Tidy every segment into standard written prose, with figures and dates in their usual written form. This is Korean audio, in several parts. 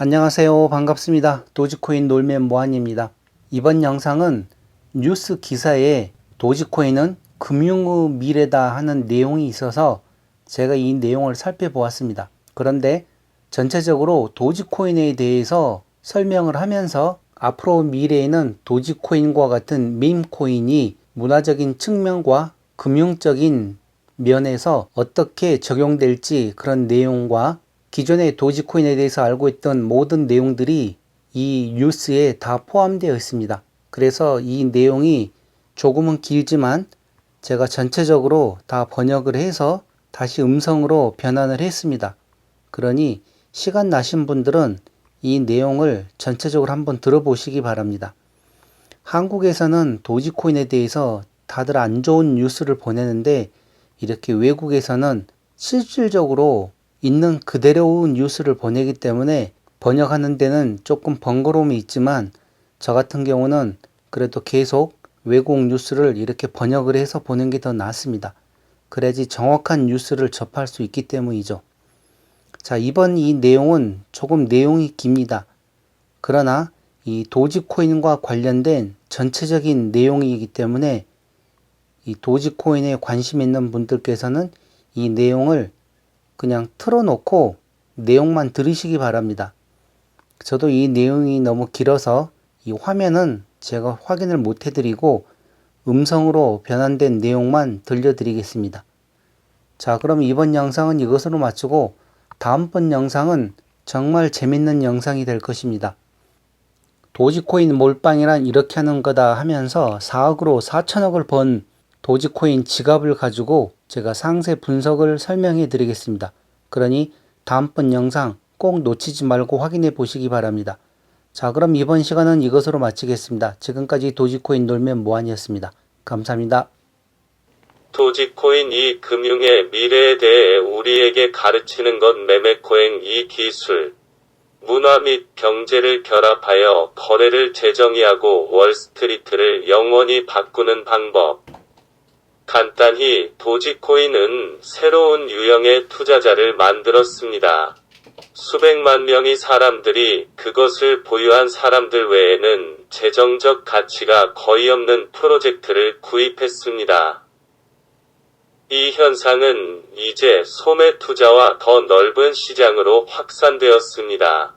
안녕하세요. 반갑습니다. 도지코인 놀면 뭐하니입니다. 이번 영상은 뉴스 기사에 도지코인은 금융의 미래다 하는 내용이 있어서 제가 이 내용을 살펴보았습니다. 그런데 전체적으로 도지코인에 대해서 설명을 하면서 앞으로 미래에는 도지코인과 같은 밈코인이 문화적인 측면과 금융적인 면에서 어떻게 적용될지 그런 내용과 기존의 도지코인에 대해서 알고 있던 모든 내용들이 이 뉴스에 다 포함되어 있습니다. 그래서 이 내용이 조금은 길지만 제가 전체적으로 다 번역을 해서 다시 음성으로 변환을 했습니다. 그러니 시간 나신 분들은 이 내용을 전체적으로 한번 들어보시기 바랍니다. 한국에서는 도지코인에 대해서 다들 안 좋은 뉴스를 보내는데 이렇게 외국에서는 실질적으로 있는 그대로의 뉴스를 보내기 때문에 번역하는 데는 조금 번거로움이 있지만 저 같은 경우는 그래도 계속 외국 뉴스를 이렇게 번역을 해서 보는 게 더 낫습니다. 그래야지 정확한 뉴스를 접할 수 있기 때문이죠. 자, 이번 이 내용은 조금 내용이 깁니다. 그러나 이 도지코인과 관련된 전체적인 내용이기 때문에 이 도지코인에 관심 있는 분들께서는 이 내용을 그냥 틀어놓고 내용만 들으시기 바랍니다. 저도 이 내용이 너무 길어서 이 화면은 제가 확인을 못 해드리고 음성으로 변환된 내용만 들려드리겠습니다. 자, 그럼 이번 영상은 이것으로 마치고 다음번 영상은 정말 재밌는 영상이 될 것입니다. 도지코인 몰빵이란 이렇게 하는 거다 하면서 4억으로 4천억을 번 도지코인 지갑을 가지고 제가 상세 분석을 설명해 드리겠습니다. 그러니 다음번 영상 꼭 놓치지 말고 확인해 보시기 바랍니다. 자, 그럼 이번 시간은 이것으로 마치겠습니다. 지금까지 도지코인 놀면 뭐하니였습니다. 감사합니다. 도지코인 이 금융의 미래에 대해 우리에게 가르치는 것 매매코행 이 기술. 문화 및 경제를 결합하여 거래를 재정의하고 월스트리트를 영원히 바꾸는 방법. 간단히 도지코인은 새로운 유형의 투자자를 만들었습니다. 수백만 명의 사람들이 그것을 보유한 사람들 외에는 재정적 가치가 거의 없는 프로젝트를 구입했습니다. 이 현상은 이제 소매 투자와 더 넓은 시장으로 확산되었습니다.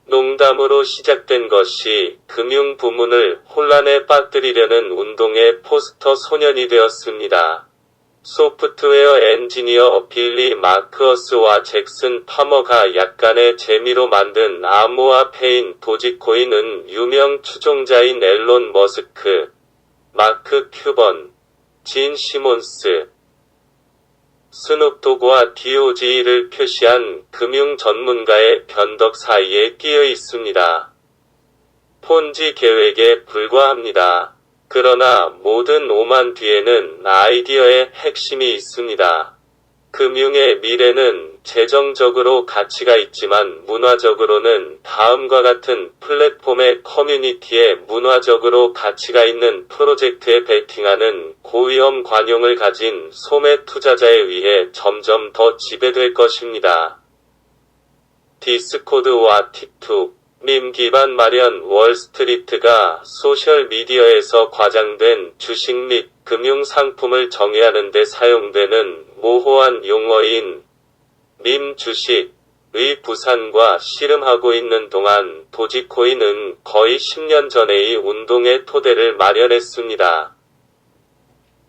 농담으로 시작된 것이 금융 부문을 혼란에 빠뜨리려는 운동의 포스터 소년이 되었습니다. 소프트웨어 엔지니어 빌리 마크어스와 잭슨 파머가 약간의 재미로 만든 아모아페인 도지코인은 유명 추종자인 앨런 머스크, 마크 큐번, 진 시몬스, 스눕도그와 DOG를 표시한 금융 전문가의 변덕 사이에 끼어 있습니다. 폰지 계획에 불과합니다. 그러나 모든 오만 뒤에는 아이디어의 핵심이 있습니다. 금융의 미래는 재정적으로 가치가 있지만 문화적으로는 다음과 같은 플랫폼의 커뮤니티에 문화적으로 가치가 있는 프로젝트에 베팅하는 고위험 관용을 가진 소매 투자자에 의해 점점 더 지배될 것입니다. 디스코드와 틱톡, 밈 기반 마련 월스트리트가 소셜미디어에서 과장된 주식 및 금융상품을 정의하는 데 사용되는 모호한 용어인 밈 주식의 부산과 씨름하고 있는 동안 도지코인은 거의 10년 전의 운동의 토대를 마련했습니다.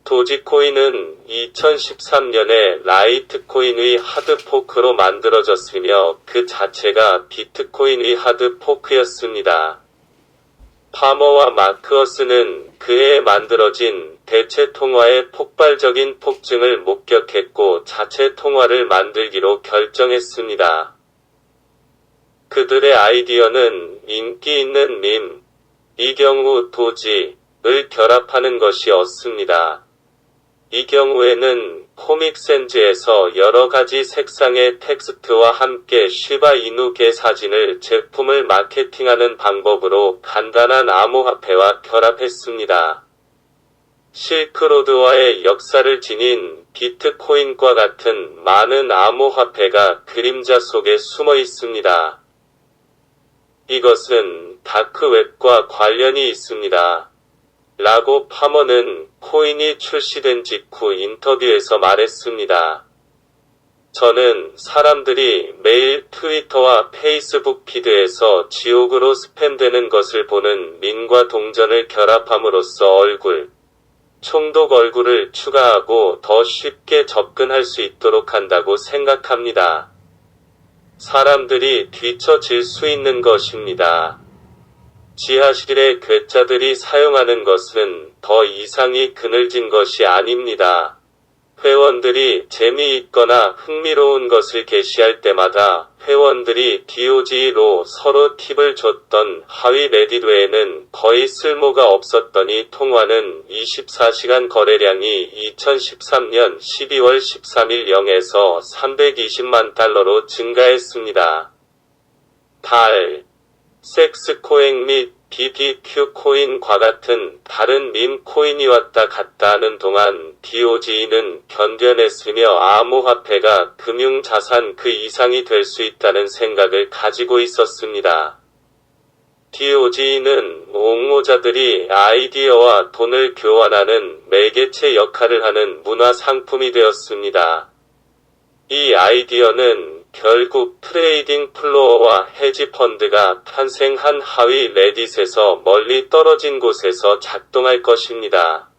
도지코인은 2013년에 라이트코인의 하드포크로 만들어졌으며 그 자체가 비트코인의 하드포크였습니다. 파머와 마크어스는 그해 만들어진 대체 통화의 폭발적인 폭증을 목격했고 자체 통화를 만들기로 결정했습니다. 그들의 아이디어는 인기 있는 밈, 이 경우 도지를 결합하는 것이었습니다. 이 경우에는 코믹센즈에서 여러 가지 색상의 텍스트와 함께 시바 이누 개 사진을 제품을 마케팅하는 방법으로 간단한 암호화폐와 결합했습니다. 실크로드와의 역사를 지닌 비트코인과 같은 많은 암호화폐가 그림자 속에 숨어 있습니다. 이것은 다크웹과 관련이 있습니다. 라고 파머는 코인이 출시된 직후 인터뷰에서 말했습니다. 저는 사람들이 매일 트위터와 페이스북 피드에서 지옥으로 스팸되는 것을 보는 밈과 동전을 결합함으로써 총독 얼굴을 추가하고 더 쉽게 접근할 수 있도록 한다고 생각합니다. 사람들이 뒤처질 수 있는 것입니다. 지하실의 괴짜들이 사용하는 것은 더 이상이 그늘진 것이 아닙니다. 회원들이 재미있거나 흥미로운 것을 게시할 때마다 회원들이 DOG로 서로 팁을 줬던 하위 레딧 외에는 거의 쓸모가 없었더니 통화는 24시간 거래량이 2013년 12월 13일 0에서 320만 달러로 증가했습니다. 섹스 코인 및 BBQ 코인과 같은 다른 밈 코인이 왔다 갔다 하는 동안 DOG는 견뎌냈으며 암호화폐가 금융자산 그 이상이 될 수 있다는 생각을 가지고 있었습니다. DOG는 옹호자들이 아이디어와 돈을 교환하는 매개체 역할을 하는 문화 상품이 되었습니다. 이 아이디어는 결국 트레이딩 플로어와 헤지 펀드가 탄생한 하위 레딧에서 멀리 떨어진 곳에서 작동할 것입니다.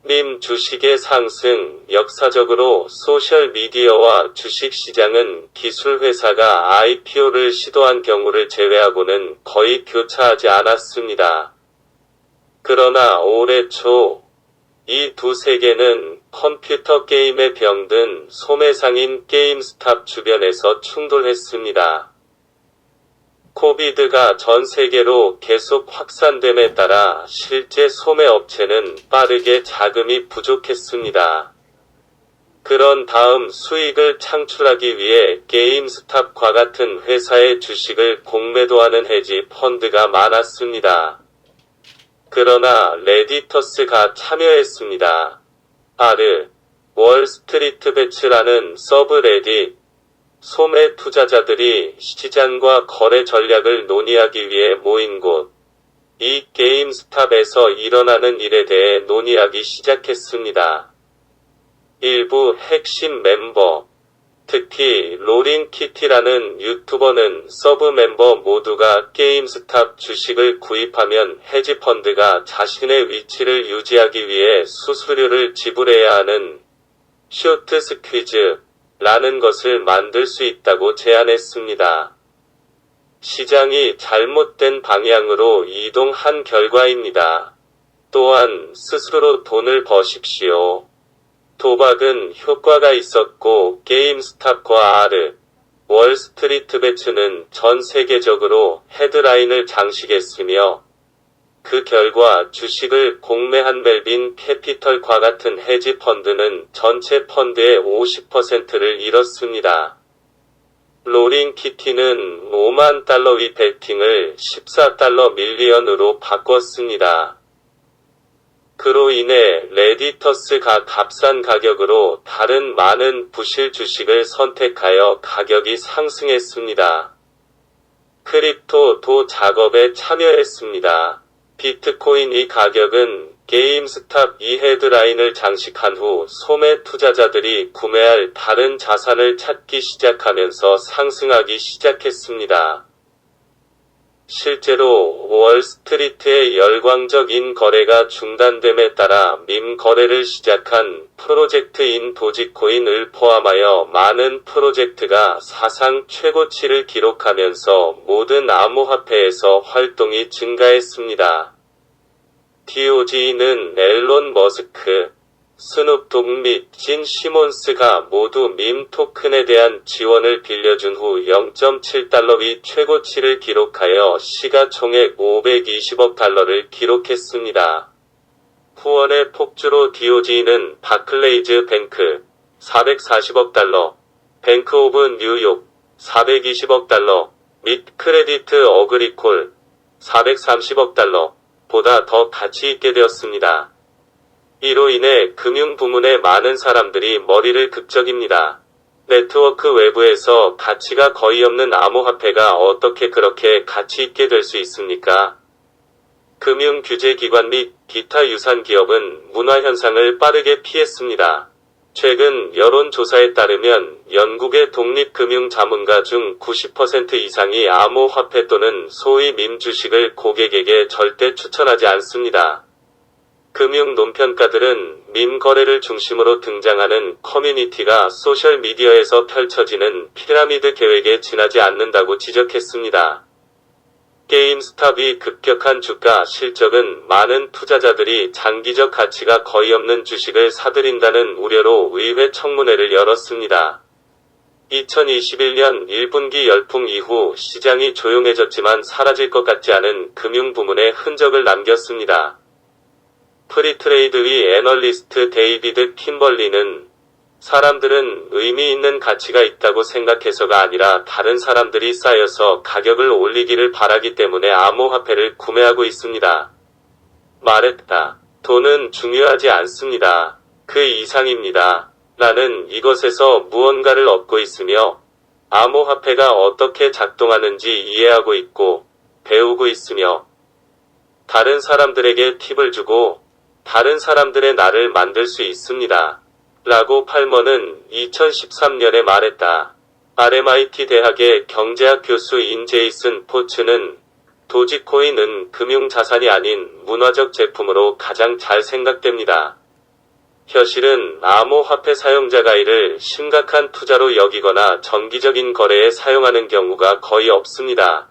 밈 주식의 상승, 역사적으로 소셜미디어와 주식시장은 기술회사가 IPO를 시도한 경우를 제외하고는 거의 교차하지 않았습니다. 그러나 올해 초, 이 두 세계는 컴퓨터 게임에 병든 소매상인 게임스탑 주변에서 충돌했습니다. 코비드가 전 세계로 계속 확산됨에 따라 실제 소매 업체는 빠르게 자금이 부족했습니다. 그런 다음 수익을 창출하기 위해 게임스탑과 같은 회사의 주식을 공매도하는 헤지 펀드가 많았습니다. 그러나 레디터스가 참여했습니다. 월스트리트배츠라는 서브레딧, 소매 투자자들이 시장과 거래 전략을 논의하기 위해 모인 곳. 이 게임스탑에서 일어나는 일에 대해 논의하기 시작했습니다. 일부 핵심 멤버, 특히 로린 키티라는 유튜버는 서브 멤버 모두가 게임스탑 주식을 구입하면 헤지펀드가 자신의 위치를 유지하기 위해 수수료를 지불해야 하는 쇼트 스퀴즈라는 것을 만들 수 있다고 제안했습니다. 시장이 잘못된 방향으로 이동한 결과입니다. 또한 스스로 돈을 버십시오. 도박은 효과가 있었고 게임스탑과 월스트리트배츠는 전 세계적으로 헤드라인을 장식했으며 그 결과 주식을 공매한 멜빈 캐피털과 같은 헤지 펀드는 전체 펀드의 50%를 잃었습니다. 로린 키티는 5만 달러의 베팅을 14달러 밀리언으로 바꿨습니다. 그로 인해 레디터스가 값싼 가격으로 다른 많은 부실 주식을 선택하여 가격이 상승했습니다. 크립토도 작업에 참여했습니다. 비트코인의 가격은 게임스탑 이 헤드라인을 장식한 후 소매 투자자들이 구매할 다른 자산을 찾기 시작하면서 상승하기 시작했습니다. 실제로 월스트리트의 열광적인 거래가 중단됨에 따라 밈 거래를 시작한 프로젝트인 도지코인을 포함하여 많은 프로젝트가 사상 최고치를 기록하면서 모든 암호화폐에서 활동이 증가했습니다. DOG는 앨런 머스크, 스눕독 및 진 시몬스가 모두 밈 토큰에 대한 지원을 빌려준 후 0.7달러의 최고치를 기록하여 시가총액 520억 달러를 기록했습니다. 후원의 폭주로 DOG는 바클레이즈 뱅크 440억 달러, 뱅크 오브 뉴욕 420억 달러 및 크레디트 어그리콜 430억 달러 보다 더 가치 있게 되었습니다. 이로 인해 금융 부문의 많은 사람들이 머리를 극적입니다. 네트워크 외부에서 가치가 거의 없는 암호화폐가 어떻게 그렇게 가치 있게 될 수 있습니까? 금융규제기관 및 기타 유산 기업은 문화 현상을 빠르게 피했습니다. 최근 여론조사에 따르면 영국의 독립금융자문가 중 90% 이상이 암호화폐 또는 소위 밈 주식을 고객에게 절대 추천하지 않습니다. 금융 논평가들은 밈 거래를 중심으로 등장하는 커뮤니티가 소셜미디어에서 펼쳐지는 피라미드 계획에 지나지 않는다고 지적했습니다. 게임스탑이 급격한 주가 실적은 많은 투자자들이 장기적 가치가 거의 없는 주식을 사들인다는 우려로 의회 청문회를 열었습니다. 2021년 1분기 열풍 이후 시장이 조용해졌지만 사라질 것 같지 않은 금융 부문의 흔적을 남겼습니다. 프리트레이드위 애널리스트 데이비드 킴벌리는 사람들은 의미 있는 가치가 있다고 생각해서가 아니라 다른 사람들이 쌓여서 가격을 올리기를 바라기 때문에 암호화폐를 구매하고 있습니다. 말했다. 돈은 중요하지 않습니다. 그 이상입니다. 나는 이것에서 무언가를 얻고 있으며 암호화폐가 어떻게 작동하는지 이해하고 있고 배우고 있으며 다른 사람들에게 팁을 주고 다른 사람들의 나를 만들 수 있습니다. 라고 팔머는 2013년에 말했다. RMIT 대학의 경제학 교수인 제이슨 포츠는 도지코인은 금융자산이 아닌 문화적 제품으로 가장 잘 생각됩니다. 현실은 암호화폐 사용자가 이를 심각한 투자로 여기거나 정기적인 거래에 사용하는 경우가 거의 없습니다.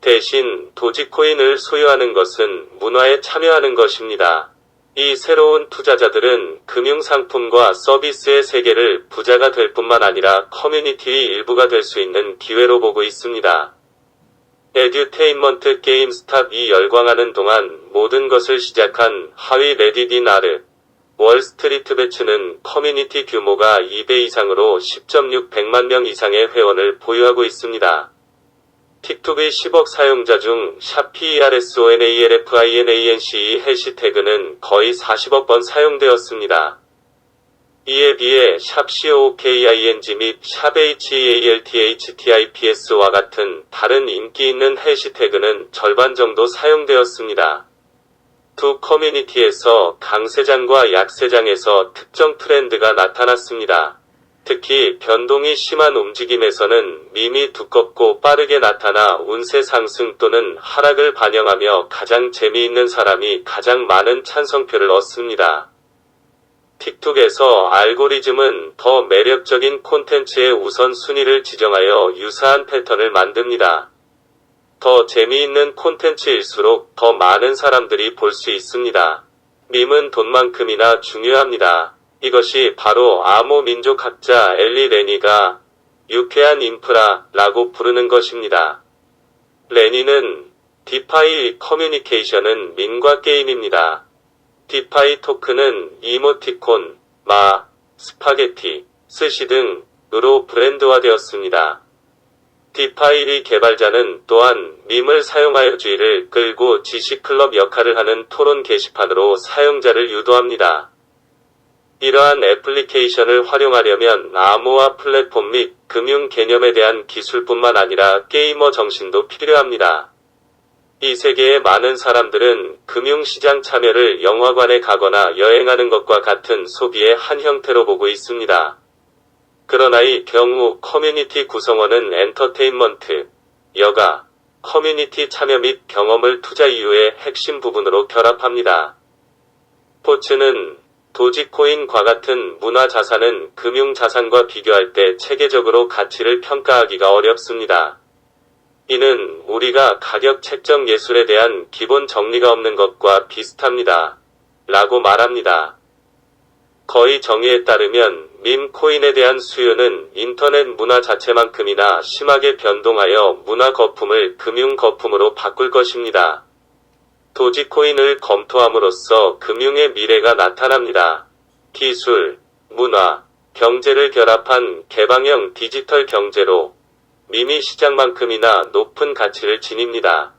대신 도지코인을 소유하는 것은 문화에 참여하는 것입니다. 이 새로운 투자자들은 금융상품과 서비스의 세계를 부자가 될 뿐만 아니라 커뮤니티의 일부가 될 수 있는 기회로 보고 있습니다. 에듀테인먼트 게임스탑이 열광하는 동안 모든 것을 시작한 하위 레딧인 아르 월스트리트베츠는 커뮤니티 규모가 2배 이상으로 10.600만 명 이상의 회원을 보유하고 있습니다. 틱톡의 10억 사용자 중 #PERSONALFINANCE 해시태그는 거의 40억 번 사용되었습니다. 이에 비해 #COKING 및 #HEALTHTIPS와 같은 다른 인기 있는 해시태그는 절반 정도 사용되었습니다. 두 커뮤니티에서 강세장과 약세장에서 특정 트렌드가 나타났습니다. 특히 변동이 심한 움직임에서는 밈이 두껍고 빠르게 나타나 운세 상승 또는 하락을 반영하며 가장 재미있는 사람이 가장 많은 찬성표를 얻습니다. 틱톡에서 알고리즘은 더 매력적인 콘텐츠의 우선순위를 지정하여 유사한 패턴을 만듭니다. 더 재미있는 콘텐츠일수록 더 많은 사람들이 볼 수 있습니다. 밈은 돈만큼이나 중요합니다. 이것이 바로 암호 민족학자 엘리 레니가 유쾌한 인프라라고 부르는 것입니다. 레니는 디파이 커뮤니케이션은 밈과 게임입니다. 디파이 토큰은 이모티콘, 스파게티, 스시 등으로 브랜드화되었습니다. 디파이 개발자는 또한 밈을 사용하여 주의를 끌고 지식클럽 역할을 하는 토론 게시판으로 사용자를 유도합니다. 이러한 애플리케이션을 활용하려면 암호화 플랫폼 및 금융 개념에 대한 기술뿐만 아니라 게이머 정신도 필요합니다. 이 세계의 많은 사람들은 금융시장 참여를 영화관에 가거나 여행하는 것과 같은 소비의 한 형태로 보고 있습니다. 그러나 이 경우 커뮤니티 구성원은 엔터테인먼트, 여가, 커뮤니티 참여 및 경험을 투자 이유의 핵심 부분으로 결합합니다. 포츠는 도지코인과 같은 문화자산은 금융자산과 비교할 때 체계적으로 가치를 평가하기가 어렵습니다. 이는 우리가 가격 책정 예술에 대한 기본 정리가 없는 것과 비슷합니다. 라고 말합니다. 거의 정의에 따르면 밈 코인에 대한 수요는 인터넷 문화 자체만큼이나 심하게 변동하여 문화 거품을 금융 거품으로 바꿀 것입니다. 도지코인을 검토함으로써 금융의 미래가 나타납니다. 기술, 문화, 경제를 결합한 개방형 디지털 경제로 밈이 시장만큼이나 높은 가치를 지닙니다.